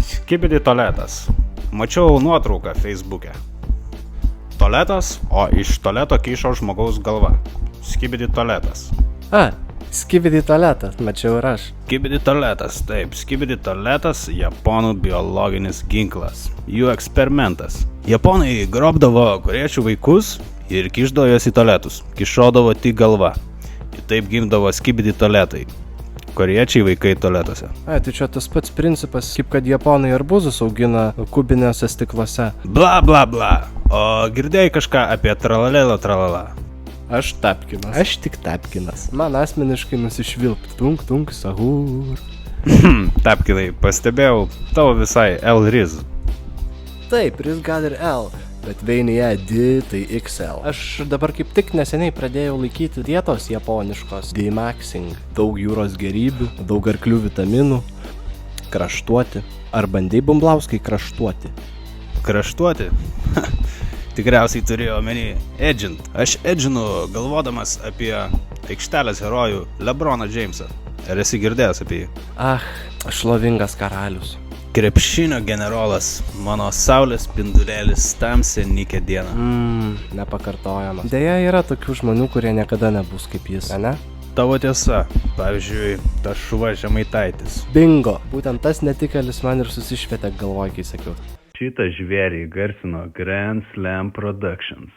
Skibidi tualetas. Mačiau nuotrauką Facebook'e. Tualetas, o iš tualeto kyšo žmogaus galva. Skibidi tualetas. Skibidi tualetas, mačiau ir aš. Skibidi tualetas, taip. Skibidi tualetas – japonų biologinis ginklas. Jų eksperimentas. Japonai grobdavo korėjiečių vaikus ir kišdavo juos į tualetus. Kišodavo tik galva. Ir taip gimdavo skibidi tualetai. Korėjiečiai vaikai tualetuose. Tai čia tas pats principas, kaip kad japonai arbūzus augina kubinėse stikluose. Bla bla bla. O girdėjai kažką apie tralalelo tralala? Aš tapkinas. Aš tik tapkinas. Man asmeniškai nusišvilpt. Tunk, sahur. Tapkinai, pastebėjau, tavo visai L riz. Taip, riz gal ir L, bet veinyje D tai XL. Aš dabar kaip tik neseniai pradėjau laikyti dietos japoniškos. Demaxing. Daug jūros gėrybių, daug arklių vitaminų. Kraštuoti. Ar bandei Bumblauskai kraštuoti? Kraštuoti? Tikriausiai turėjo omeny edžint. Aš edžinu galvodamas apie aikštelės herojų LeBroną Jamesą. Ar esi girdėjęs apie jį? Šlovingas karalius. Krepšinio generolas, mano saulės spindulėlis tamsią nykią dieną. Nepakartojamas. Deja, yra tokių žmonių, kurie niekada nebus kaip jis, ne? Tavo tiesa. Pavyzdžiui, tas šuva Žemaitaitis. Bingo. Būtent tas netikėlis man ir susišvietė galvoj, kai sakiau. Šitą žvėrį garsino Grand Slam Productions.